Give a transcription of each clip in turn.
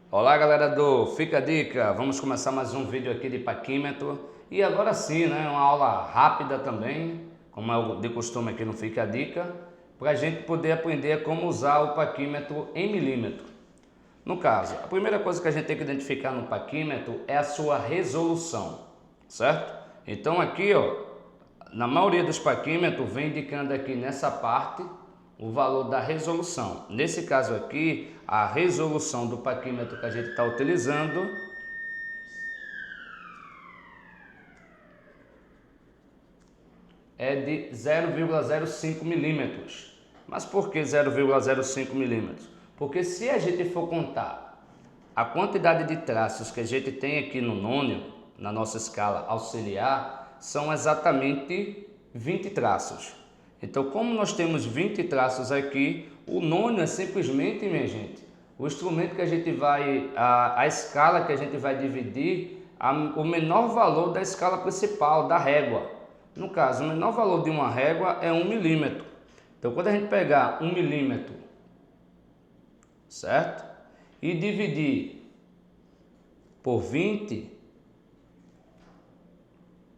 Olá galera do Fica a Dica, vamos começar mais um vídeo aqui de paquímetro e agora sim, né, uma aula rápida também, como é de costume aqui no Fica a Dica, para a gente poder aprender como usar o paquímetro em milímetro. No caso, a primeira coisa que a gente tem que identificar no paquímetro é a sua resolução, certo? Então aqui, ó, na maioria dos paquímetros vem indicando aqui nessa parte o valor da resolução. Nesse caso aqui, a resolução do paquímetro que a gente está utilizando é de 0,05 milímetros. Mas por que 0,05 milímetros? Porque se a gente for contar a quantidade de traços que a gente tem aqui no nônio, na nossa escala auxiliar, são exatamente 20 traços. Então, como nós temos 20 traços aqui, o nônio é simplesmente, minha gente, o instrumento que a gente vai, a escala que a gente vai dividir, o menor valor da escala principal, da régua. No caso, o menor valor de uma régua é 1 milímetro. Então, quando a gente pegar 1 milímetro, certo? E dividir por 20,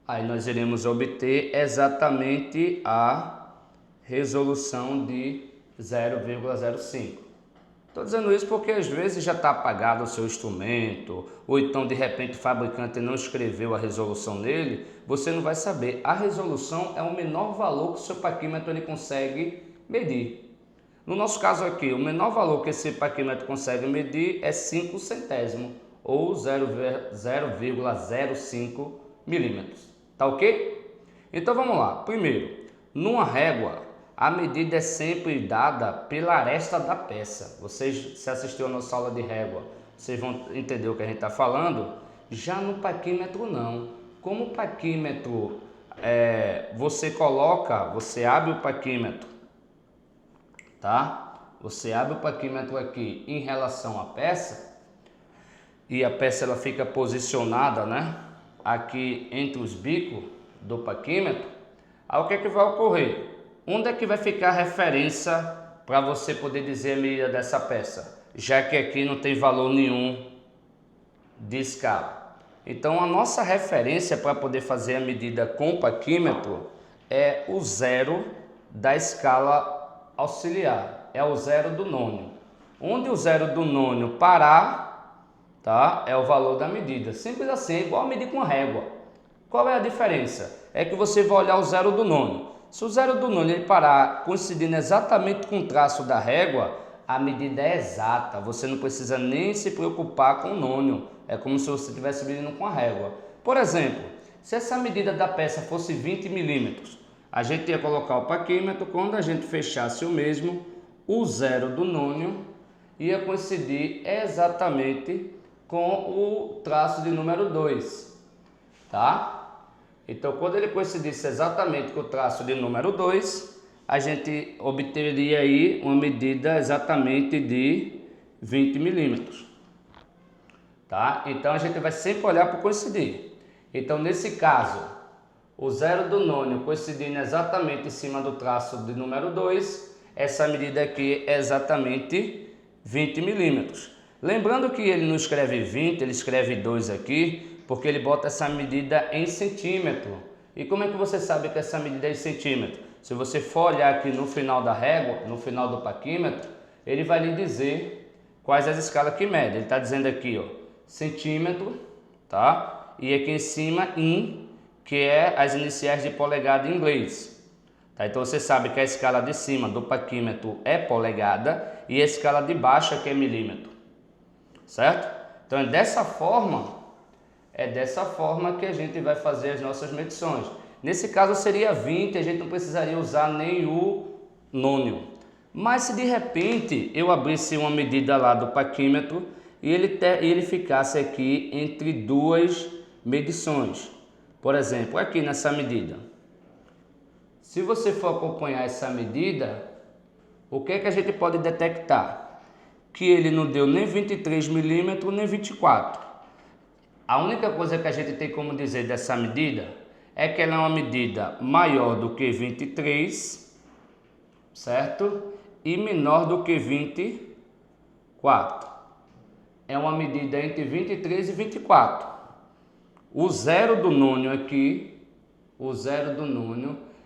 aí nós iremos obter exatamente a resolução de 0,05. Estou dizendo isso porque às vezes já está apagado o seu instrumento, ou então de repente o fabricante não escreveu a resolução nele, você não vai saber. A resolução é o menor valor que o seu paquímetro ele consegue medir. No nosso caso aqui, o menor valor que esse paquímetro consegue medir é 5 centésimos, ou 0,05 milímetros. Tá ok? Então vamos lá. Primeiro, numa régua, a medida é sempre dada pela aresta da peça. Vocês, se assistiu a nossa aula de régua, vocês vão entender o que a gente está falando. Já no paquímetro não. Como o paquímetro, você abre o paquímetro, tá? Você abre o paquímetro aqui em relação à peça, e a peça ela fica posicionada, né, aqui entre os bicos do paquímetro. Aí o que é que vai ocorrer? Onde é que vai ficar a referência para você poder dizer a medida dessa peça? Já que aqui não tem valor nenhum de escala. Então a nossa referência para poder fazer a medida com o paquímetro é o zero da escala auxiliar, é o zero do nônio. Onde o zero do nônio parar, tá? É o valor da medida. Simples assim, é igual a medir com a régua. Qual é a diferença? É que você vai olhar o zero do nônio. Se o zero do nônio ele parar coincidindo exatamente com o traço da régua, a medida é exata. Você não precisa nem se preocupar com o nônio. É como se você estivesse medindo com a régua. Por exemplo, se essa medida da peça fosse 20 milímetros, a gente ia colocar o paquímetro. Quando a gente fechasse o mesmo, o zero do nônio ia coincidir exatamente com o traço de número 2, tá? Então, quando ele coincidisse exatamente com o traço de número 2, a gente obteria aí uma medida exatamente de 20 milímetros, tá? Então, a gente vai sempre olhar para coincidir. Então, nesse caso, o zero do nônio coincidindo exatamente em cima do traço de número 2, essa medida aqui é exatamente 20 milímetros. Lembrando que ele não escreve 20, ele escreve 2 aqui, porque ele bota essa medida em centímetro. E como é que você sabe que essa medida é em centímetro? Se você for olhar aqui no final da régua, no final do paquímetro, ele vai lhe dizer quais as escalas que mede. Ele está dizendo aqui, ó, centímetro, tá? E aqui em cima, que é as iniciais de polegada em inglês. Tá? Então você sabe que a escala de cima do paquímetro é polegada e a escala de baixo aqui é milímetro. Certo? Então é dessa forma que a gente vai fazer as nossas medições. Nesse caso seria 20, a gente não precisaria usar nem o nônio. Mas se de repente eu abrisse uma medida lá do paquímetro e ele ficasse aqui entre duas medições. Por exemplo, aqui nessa medida. Se você for acompanhar essa medida, o que é que a gente pode detectar? Que ele não deu nem 23 milímetros nem 24. A única coisa que a gente tem como dizer dessa medida é que ela é uma medida maior do que 23, certo? E menor do que 24. é uma medida entre 23 e 24. O zero do nônio aqui,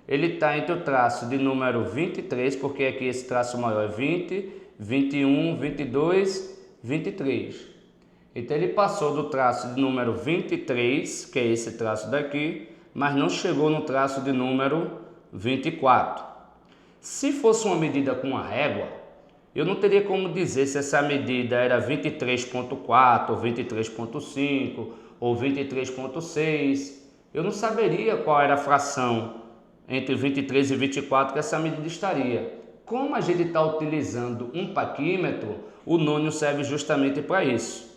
ele está entre o traço de número 23, porque aqui esse traço maior é 20, 21, 22, 23. Então ele passou do traço de número 23, que é esse traço daqui, mas não chegou no traço de número 24. Se fosse uma medida com uma régua, eu não teria como dizer se essa medida era 23.4, ou 23.5, ou 23.6. Eu não saberia qual era a fração entre 23 e 24 que essa medida estaria. Como a gente está utilizando um paquímetro, o nônio serve justamente para isso.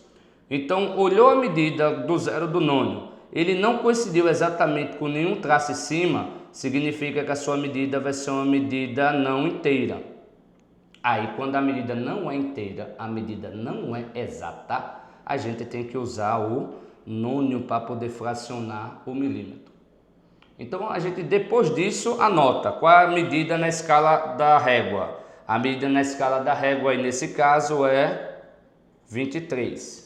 Então, olhou a medida do zero do nônio, ele não coincidiu exatamente com nenhum traço em cima, significa que a sua medida vai ser uma medida não inteira. Aí, quando a medida não é inteira, a medida não é exata, a gente tem que usar o nônio para poder fracionar o milímetro. Então, a gente depois disso anota qual é a medida na escala da régua. A medida na escala da régua aí, nesse caso, é 23.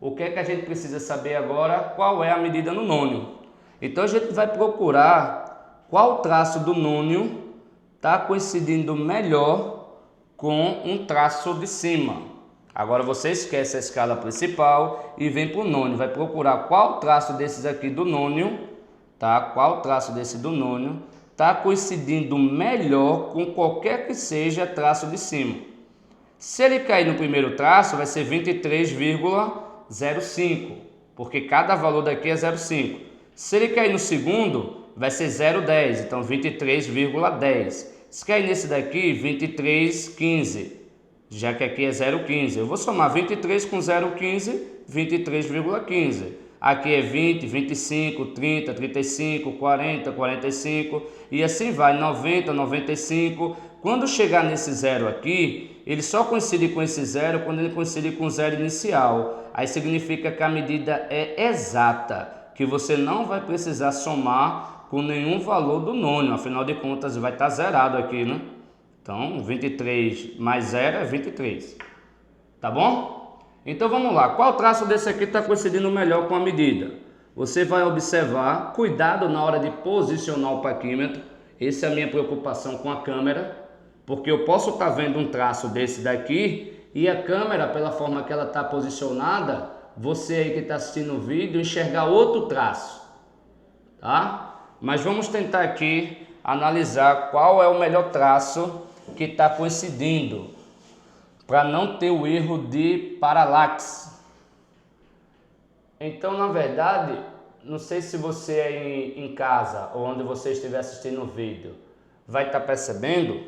O que é que a gente precisa saber agora? Qual é a medida no nônio. Então, a gente vai procurar qual traço do nônio está coincidindo melhor com um traço de cima. Agora, você esquece a escala principal e vem para o nônio. Vai procurar qual traço desses aqui do nônio, tá? Qual traço desse do nônio está coincidindo melhor com qualquer que seja traço de cima. Se ele cair no primeiro traço, vai ser 23,05, porque cada valor daqui é 0,5. Se ele cair no segundo, vai ser 0,10, então 23,10. Se cair nesse daqui, 23,15, já que aqui é 0,15. Eu vou somar 23 com 0,15, 23,15. Aqui é 20, 25, 30, 35, 40, 45 e assim vai, 90, 95. Quando chegar nesse zero aqui, ele só coincide com esse zero quando ele coincide com o zero inicial. Aí significa que a medida é exata, que você não vai precisar somar com nenhum valor do nônio, afinal de contas vai estar zerado aqui, né? Então, 23 mais 0 é 23, tá bom? Então vamos lá, qual traço desse aqui está coincidindo melhor com a medida? Você vai observar, cuidado na hora de posicionar o paquímetro, essa é a minha preocupação com a câmera, porque eu posso estar vendo um traço desse daqui e a câmera, pela forma que ela está posicionada, você aí que está assistindo o vídeo, enxergar outro traço, tá? Mas vamos tentar aqui analisar qual é o melhor traço que está coincidindo, para não ter o erro de paralaxe. Então, na verdade, não sei se você aí em casa ou onde você estiver assistindo o vídeo vai estar percebendo,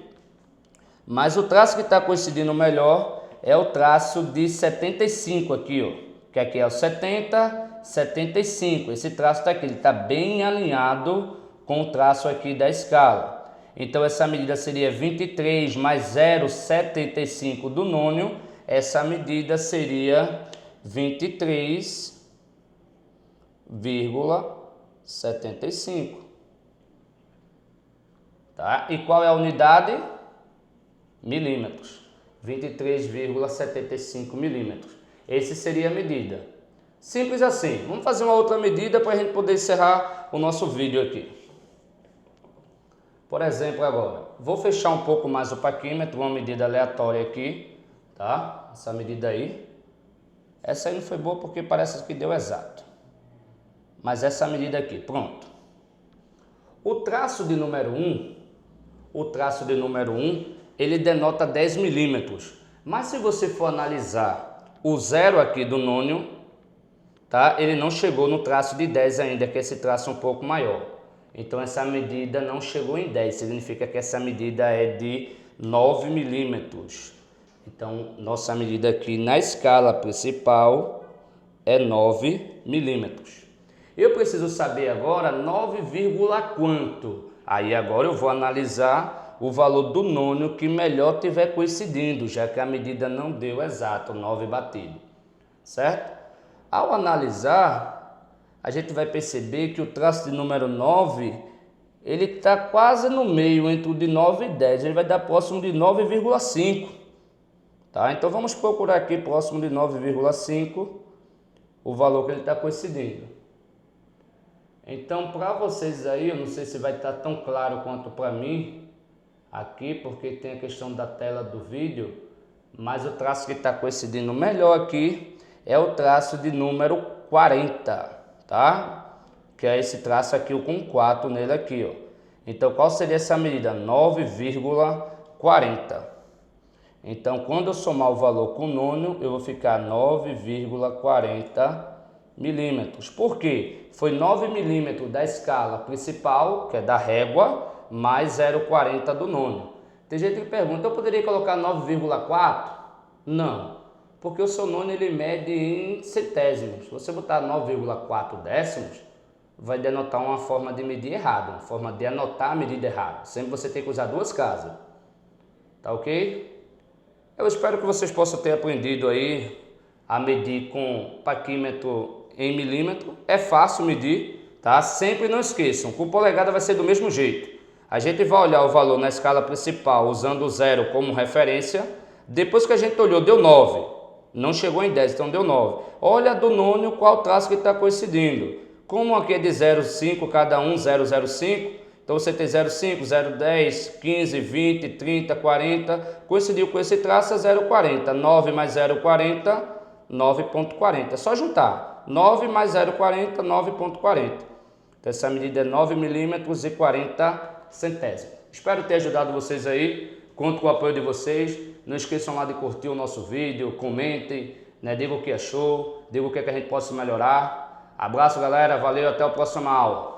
mas o traço que está coincidindo melhor é o traço de 75 aqui, ó, que aqui é o 70, 75. Esse traço está aqui, ele está bem alinhado com o traço aqui da escala. Então, essa medida seria 23 mais 0,75 do nônio. Essa medida seria 23,75. Tá? E qual é a unidade? Milímetros. 23,75 milímetros. Esse seria a medida. Simples assim. Vamos fazer uma outra medida para a gente poder encerrar o nosso vídeo aqui. Por exemplo, agora, vou fechar um pouco mais o paquímetro, uma medida aleatória aqui, tá? Essa medida aí. Essa aí não foi boa porque parece que deu exato. Mas essa medida aqui, pronto. O traço de número 1, ele denota 10 milímetros. Mas se você for analisar o zero aqui do nônio, tá? Ele não chegou no traço de 10 ainda, que é esse traço um pouco maior. Então, essa medida não chegou em 10, significa que essa medida é de 9 milímetros. Então, nossa medida aqui na escala principal é 9 milímetros. Eu preciso saber agora 9, quanto. Aí agora eu vou analisar o valor do nônio que melhor estiver coincidindo, já que a medida não deu exato, 9 batido. Certo? Ao analisar, a gente vai perceber que o traço de número 9, ele está quase no meio, entre o de 9 e 10. Ele vai dar próximo de 9,5. Tá? Então vamos procurar aqui próximo de 9,5 o valor que ele está coincidindo. Então para vocês aí, eu não sei se vai estar tão claro quanto para mim aqui, porque tem a questão da tela do vídeo, mas o traço que está coincidindo melhor aqui é o traço de número 40, tá? Que é esse traço aqui, o com 4 nele aqui, ó. Então qual seria essa medida? 9,40. Então quando eu somar o valor com o nono, eu vou ficar 9,40 milímetros. Por quê? Foi 9 milímetros da escala principal, que é da régua, mais 0,40 do nono. Tem gente que pergunta, eu poderia colocar 9,4? Não, porque o seu nono ele mede em centésimos. Se você botar 9,4 décimos, vai denotar uma forma de medir errada, uma forma de anotar a medida errada. Sempre você tem que usar duas casas. Tá ok? Eu espero que vocês possam ter aprendido aí a medir com paquímetro em milímetro. É fácil medir, tá? Sempre não esqueçam, com polegada vai ser do mesmo jeito. A gente vai olhar o valor na escala principal usando o zero como referência. Depois que a gente olhou, deu 9. Não chegou em 10, então deu 9. Olha do nono qual traço que está coincidindo. Como aqui é de 0,5, cada um 0,05, então você tem 0,5, 0,10, 15, 20, 30, 40, coincidiu com esse traço é 0,40. 9 mais 0,40, 9,40. É só juntar. 9 mais 0,40, 9,40. Então essa medida é 9 milímetros e 40 centésimos. Espero ter ajudado vocês aí. Conto com o apoio de vocês. Não esqueçam lá de curtir o nosso vídeo, comentem, né? Diga o que achou, diga o que a gente possa melhorar. Abraço, galera. Valeu, até a próxima aula.